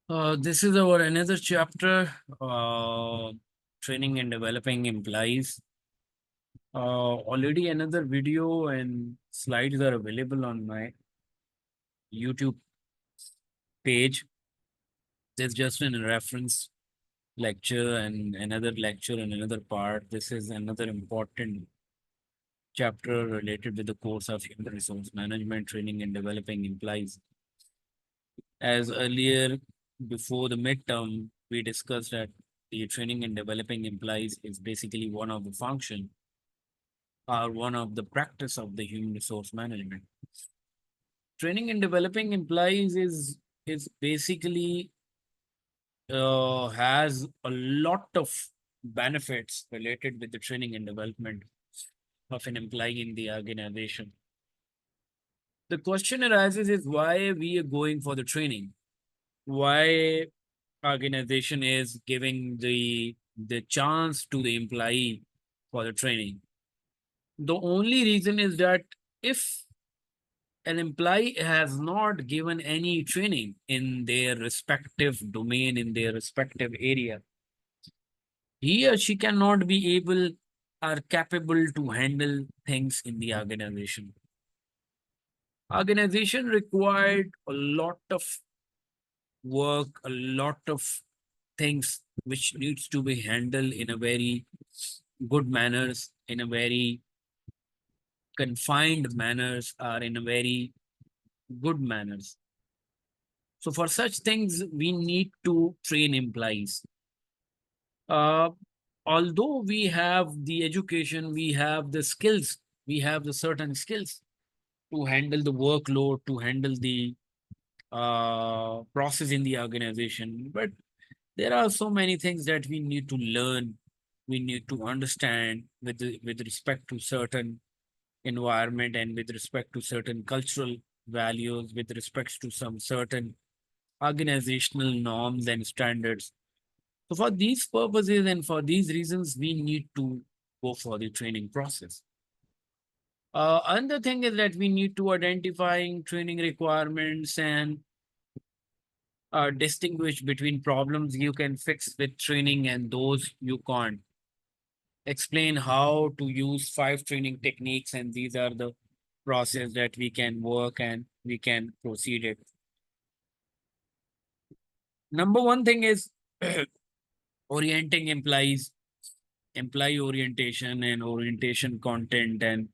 This is our another chapter, training and developing employees. Already another video and slides are available on my YouTube page. There's just a reference lecture and another lecture and another part. This is another important chapter related with the course of human resource management, training and developing employees. As earlier, before the midterm, we discussed that the training and developing employees is basically one of the function or one of the practice of the human resource management. Training and developing employees is basically has a lot of benefits related with the training and development of an employee in the organization. The question arises is why we are going for the training? Why organization is giving the chance to the employee for the training? The only reason is that if an employee has not given any training in their respective domain, in their respective area, he or she cannot be able or capable to handle things in the organization. Organization required a lot of work, a lot of things which needs to be handled in a very good manners, in a very confined manners, or in a very good manners. So for such things, we need to train employees. Uh, Although we have the education, we have the skills, we have the certain skills to handle the workload, to handle the process in the organization. But there are so many things that we need to learn, we need to understand with respect to certain environment and with respect to certain cultural values, with respect to some certain organizational norms and standards. So for these purposes and for these reasons, we need to go for the training process. Another thing is that we need to identifying training requirements and distinguish between problems you can fix with training and those you can't. Explain how to use 5 training techniques, and these are the process that we can work and we can proceed it. Number one thing is orienting employees, employee orientation and orientation content. And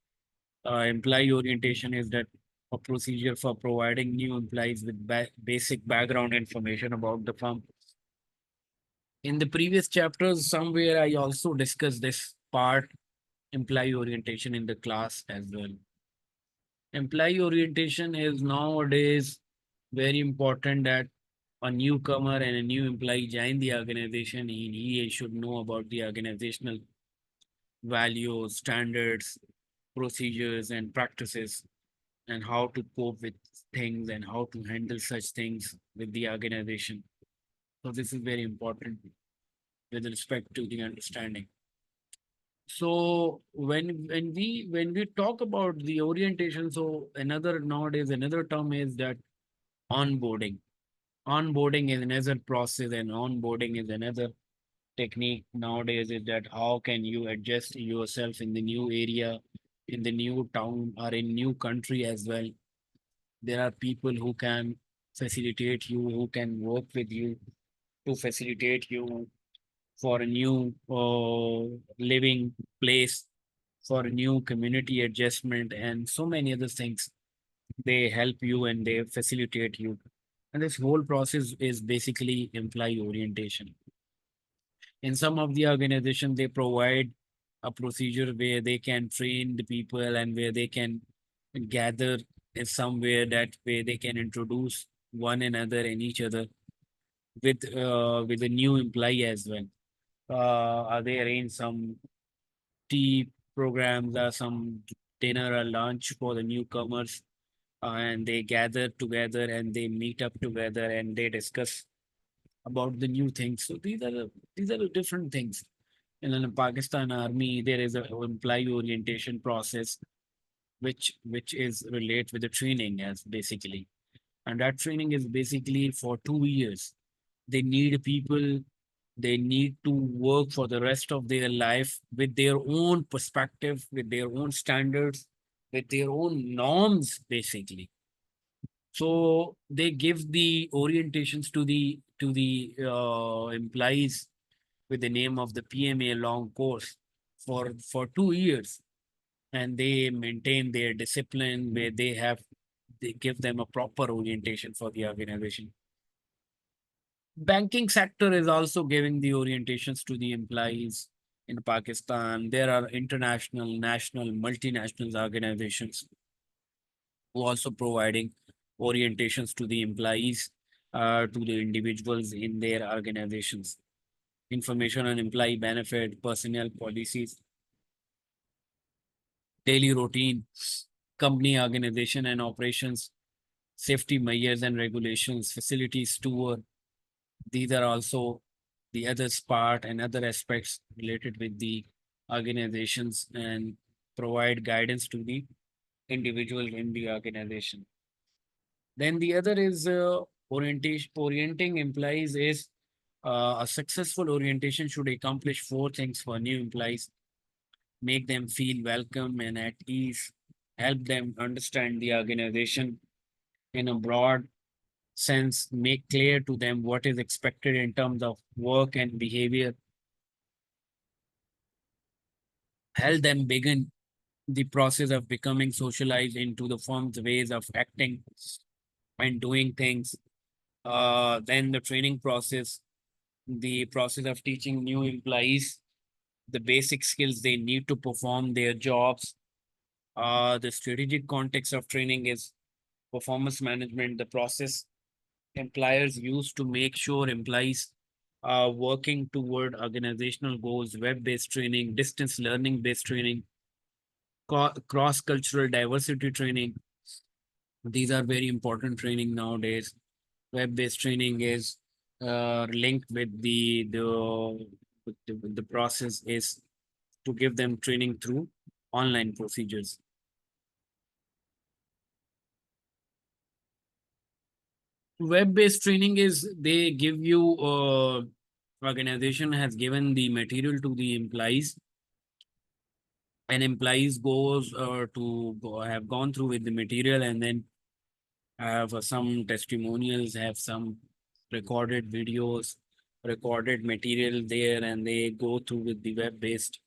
employee orientation is that a procedure for providing new employees with basic background information about the firm. In the previous chapters, somewhere I also discussed this part, employee orientation in the class as well. Employee orientation is nowadays very important that a newcomer and a new employee join the organization. He should know about the organizational values, standards, procedures, and practices, and how to cope with things and how to handle such things with the organization. So this is very important with respect to the understanding. So when we talk about the orientation, so another nowadays another term is that onboarding. Onboarding is another process, and onboarding is another technique nowadays. Is that how can you adjust yourself in the new area, in the new town, or in new country as well. There are people who can facilitate you, who can work with you to facilitate you for a new living place, for a new community adjustment, and so many other things. They help you and they facilitate you. And this whole process is basically employee orientation. In some of the organizations, they provide a procedure where they can train the people and where they can gather in somewhere that way they can introduce one another and each other with a new employee as well. They arrange some tea programs or some dinner or lunch for the newcomers, and they gather together and they meet up together and they discuss about the new things. So these are the different things. And in the Pakistan Army, there is a employee orientation process which is related with the training as basically. And that training is basically for 2 years. They need people. They need to work for the rest of their life with their own perspective, with their own standards, with their own norms, basically. So they give the orientations to the employees with the name of the PMA long course for 2 years, and they maintain their discipline where they give them a proper orientation for the organization. Banking sector is also giving the orientations to the employees in Pakistan. There are international, national, multinational organizations who also providing orientations to the employees, to the individuals in their organizations. Information on employee benefit, personnel policies, daily routine, company organization and operations, safety measures and regulations, facilities tour. These are also the others part and other aspects related with the organizations and provide guidance to the individual in the organization. Then the other is orienting employees is a successful orientation should accomplish four things for new employees: make them feel welcome and at ease, help them understand the organization in a broad sense, make clear to them what is expected in terms of work and behavior, help them begin the process of becoming socialized into the firm's ways of acting and doing things. Then the training process, the process of teaching new employees the basic skills they need to perform their jobs. The strategic context of training is performance management, the process employers use to make sure employees are working toward organizational goals, web-based training, distance learning-based training, cross-cultural diversity training. These are very important training nowadays. Web-based training is linked with the process is to give them training through online procedures. Web-based training is they give you organization has given the material to the employees, and employees goes to go, have gone through with the material and then have some testimonials, have some recorded videos, recorded material there, and they go through with the web-based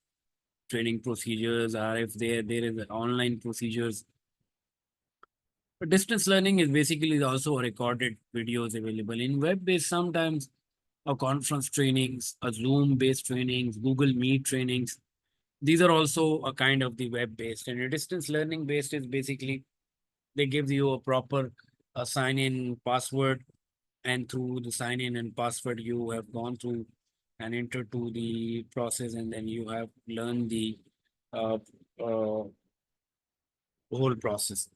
training procedures, or if there is online procedures. But distance learning is basically also recorded videos available in web-based sometimes a conference trainings, a Zoom-based trainings, Google Meet trainings. These are also a kind of the web-based, and a distance learning based is basically they give you a proper sign-in password, and through the sign-in and password you have gone through and entered to the process, and then you have learned the uh, whole process.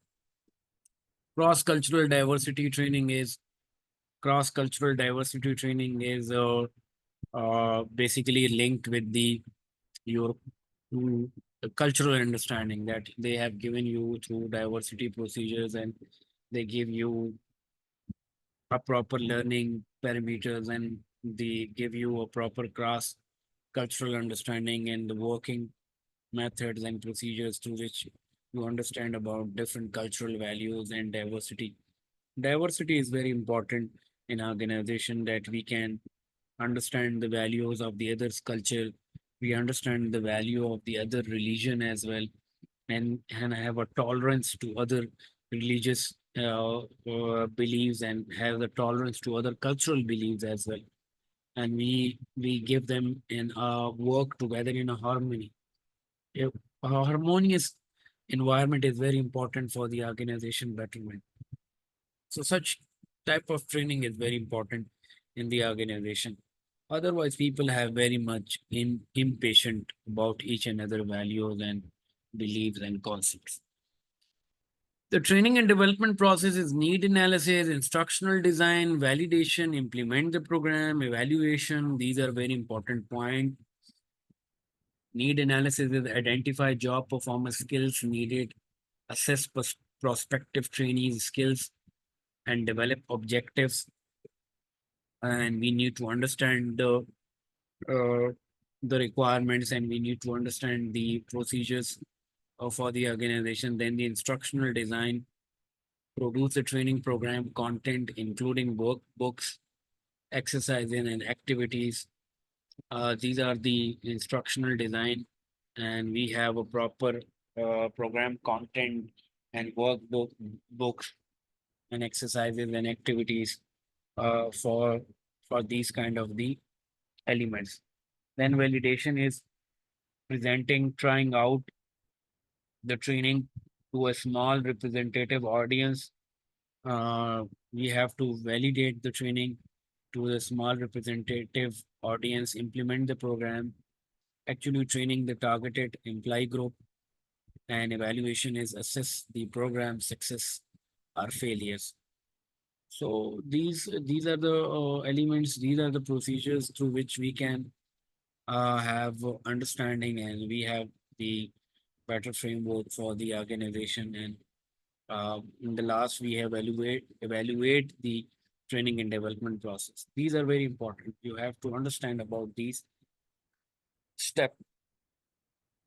Cross-cultural diversity training is cross-cultural diversity training is basically linked with the your cultural understanding that they have given you through diversity procedures, and they give you a proper learning parameters, and they give you a proper cross cultural understanding and the working methods and procedures through which you understand about different cultural values and diversity. Diversity is very important in organization that we can understand the values of the other's culture. We understand the value of the other religion as well, and have a tolerance to other religious beliefs, and have the tolerance to other cultural beliefs as well. And we give them in work together in a harmony. A harmonious environment is very important for the organization betterment. So such type of training is very important in the organization. Otherwise, people have very much impatient about each and other values and beliefs and concepts. The training and development process is need analysis, instructional design, validation, implement the program, evaluation. These are very important points. Need analysis is identify job performance skills needed, assess prospective trainees skills, and develop objectives. and we need to understand uh, the requirements, and we need to understand the procedures for the organization. Then the instructional design, produce a training program content including workbooks, exercises and activities. These are the instructional design, and we have a proper program content and workbook books and exercises and activities uh, for for these kind of the elements. Then validation is presenting, trying out the training to a small representative audience. Uh, we have to validate the training to the small representative audience, implement the program, actually training the targeted employee group, and evaluation is assess the program success or failures. So these are the elements, these are the procedures through which we can have understanding, and we have the better framework for the organization. And in the last, we evaluate the training and development process. These are very important. You have to understand about these step.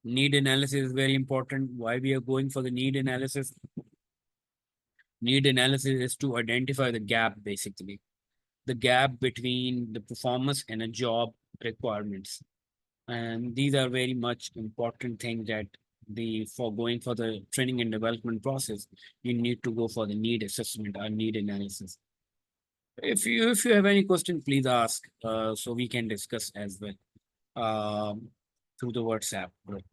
Need analysis is very important. Why we are going for the need analysis? Need analysis is to identify the gap, basically the gap between the performance and a job requirements. And these are very much important things that the for going for the training and development process, you need to go for the need assessment or need analysis. If you have any question, please ask so we can discuss as well through the WhatsApp group.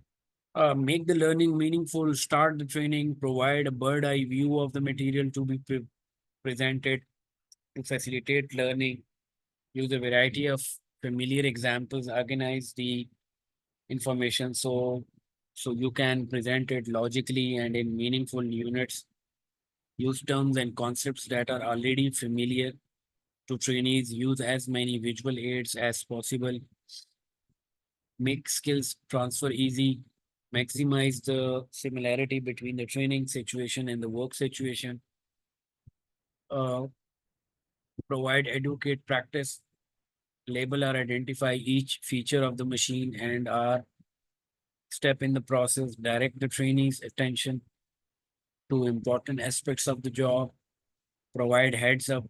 Make the learning meaningful, start the training, provide a bird eye view of the material to be presented to facilitate learning, use a variety of familiar examples, organize the information so you can present it logically and in meaningful units, use terms and concepts that are already familiar to trainees, use as many visual aids as possible, make skills transfer easy, maximize the similarity between the training situation and the work situation, uh, provide educate practice, label or identify each feature of the machine and our step in the process, direct the trainees' attention to important aspects of the job, provide heads up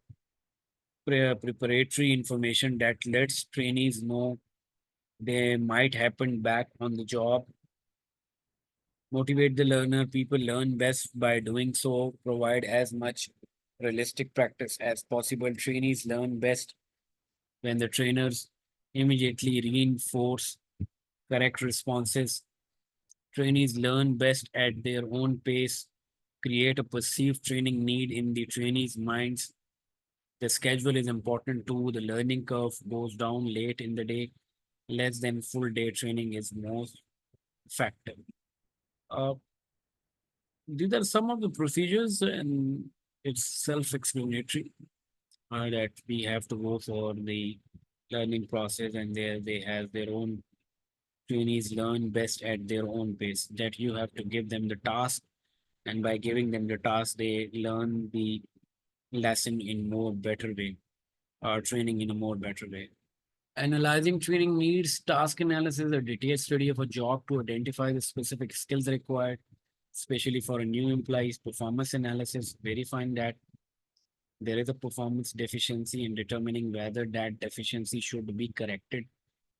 preparatory information that lets trainees know they might happen back on the job, motivate the learner. People learn best by doing so, provide as much realistic practice as possible. Trainees learn best when the trainers immediately reinforce correct responses. Trainees learn best at their own pace, create a perceived training need in the trainees' minds. The schedule is important too. The learning curve goes down late in the day. Less than full day training is most effective. Uh, these are some of the procedures, and it's self-explanatory that we have to go for the learning process, and they have their own trainees learn best at their own pace. That you have to give them the task, and by giving them the task, they learn the lesson in more better way, or training in a more better way. Analyzing training needs, task analysis, a detailed study of a job to identify the specific skills required, especially for a new employee's performance analysis, verifying that there is a performance deficiency and determining whether that deficiency should be corrected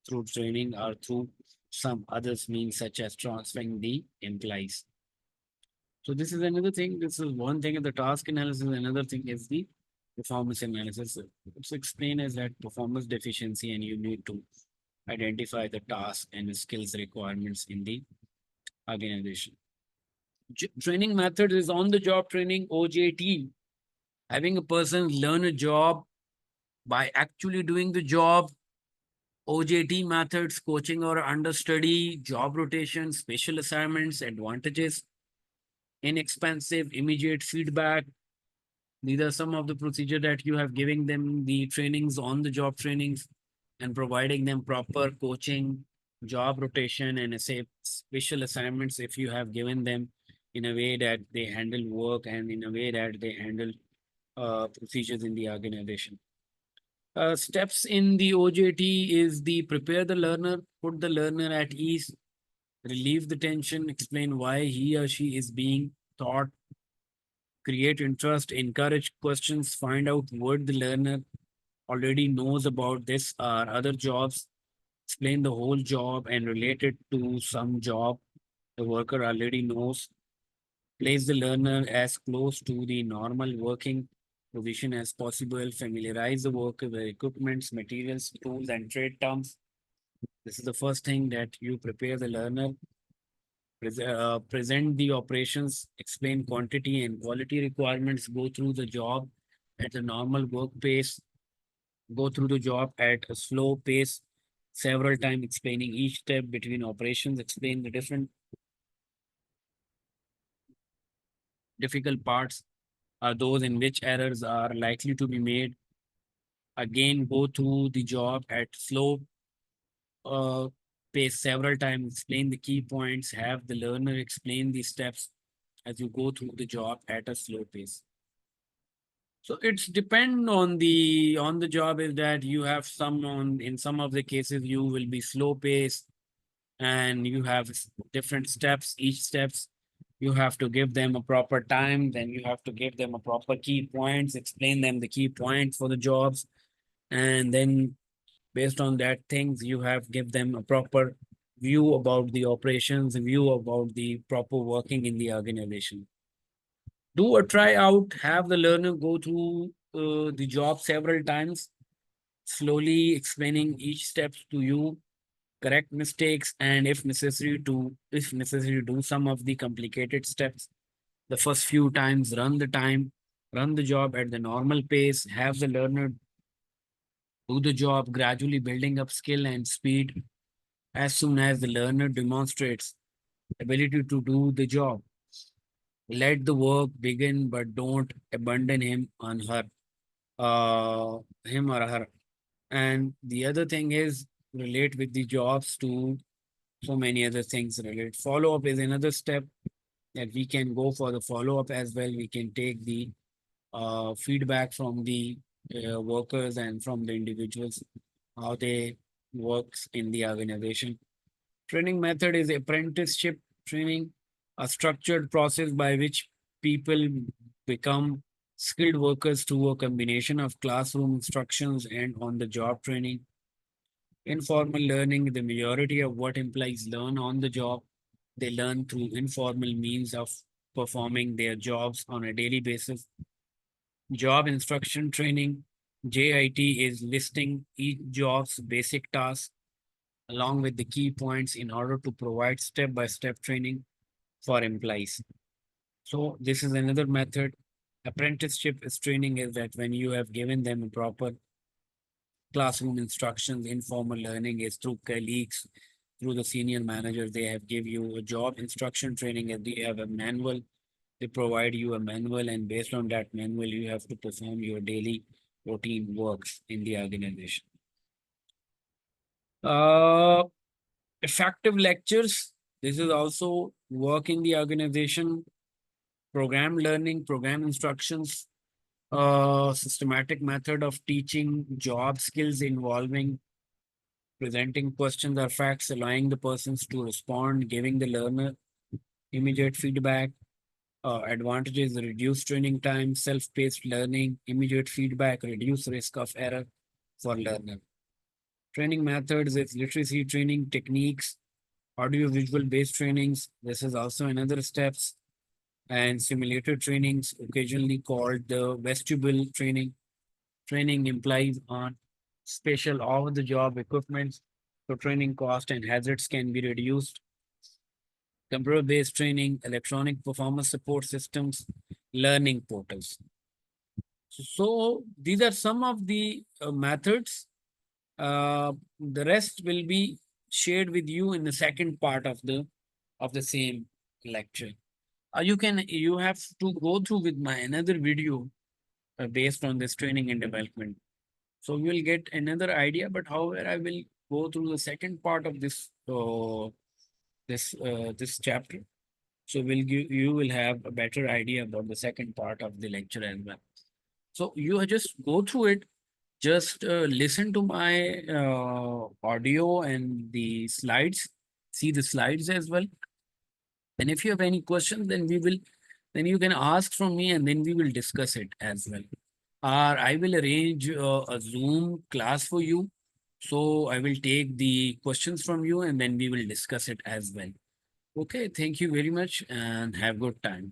through training or through some others means such as transferring the employees. So this is another thing. This is one thing in the task analysis. Another thing is the performance analysis. It's explained as that performance deficiency, and you need to identify the task and the skills requirements in the organization. Training methods is on the job training, OJT. Having a person learn a job by actually doing the job, OJT methods, coaching or understudy, job rotation, special assignments, advantages, inexpensive, immediate feedback. These are some of the procedure that you have giving them the trainings on the job trainings and providing them proper coaching, job rotation, and a say special assignments if you have given them in a way that they handle work and in a way that they handle procedures in the organization. Steps in the OJT is the prepare the learner, put the learner at ease, relieve the tension, explain why he or she is being taught, create interest, encourage questions, find out what the learner already knows about this or other jobs, explain the whole job and relate it to some job the worker already knows, place the learner as close to the normal working position as possible, familiarize the worker with equipments, materials, tools, and trade terms. This is the first thing that you prepare the learner, present the operations, explain quantity and quality requirements, go through the job at a normal work pace, go through the job at a slow pace several times, explaining each step between operations, explain the different difficult parts are those in which errors are likely to be made. Again, go through the job at slow uh, pace several times, explain the key points, have the learner explain the steps as you go through the job at a slow pace. So it's depend on the job is that you have some on in some of the cases you will be slow pace and you have different steps. Each steps you have to give them a proper time. Then you have to give them a proper key points, explain them the key points for the jobs, and then based on that things you have give them a proper view about the operations, view about the proper working in the organization. Do a tryout, have the learner go through the job several times, slowly explaining each steps to you, correct mistakes, and if necessary do some of the complicated steps. The first few times run the job at the normal pace, have the learner do the job, gradually building up skill and speed. As soon as the learner demonstrates ability to do the job, let the work begin, but don't abandon him or her. And the other thing is relate with the jobs to so many other things related. Follow up is another step that we can go for the follow up as well. We can take the feedback from the workers and from the individuals, how they works in the organization. Training method is apprenticeship training, a structured process by which people become skilled workers through a combination of classroom instructions and on-the-job training. Informal learning, the majority of what employees learn on the job, they learn through informal means of performing their jobs on a daily basis. Job instruction training, JIT, is listing each job's basic tasks along with the key points in order to provide step-by-step training for employees. So this is another method. Apprenticeship is training is that when you have given them a proper classroom instructions, informal learning is through colleagues, through the senior managers, they have give you a job instruction training and they have a manual. They provide you a manual and based on that manual, you have to perform your daily routine works in the organization. Uh, Effective lectures. This is also work in the organization, program learning, program instructions, systematic method of teaching, job skills involving presenting questions or facts, allowing the persons to respond, giving the learner immediate feedback. Advantages: reduce training time, self-paced learning, immediate feedback, reduce risk of error for learner. Training methods is literacy training techniques, audio visual based trainings. This is also another steps and simulator trainings, occasionally called the vestibule training. Training implies on special over the job equipment, so training cost and hazards can be reduced. Computer based training, electronic performance support systems, learning portals. So these are some of the methods. The rest will be shared with you in the second part of the same lecture. You have to go through with my another video based on this training and development. So you will get another idea. But however, I will go through the second part of this chapter. So you will have a better idea about the second part of the lecture as well. So you just go through it Just listen to my audio and the slides, see the slides as well. And if you have any questions, then you can ask from me and then we will discuss it as well. Or I will arrange a Zoom class for you. So I will take the questions from you and then we will discuss it as well. Okay, thank you very much and have good time.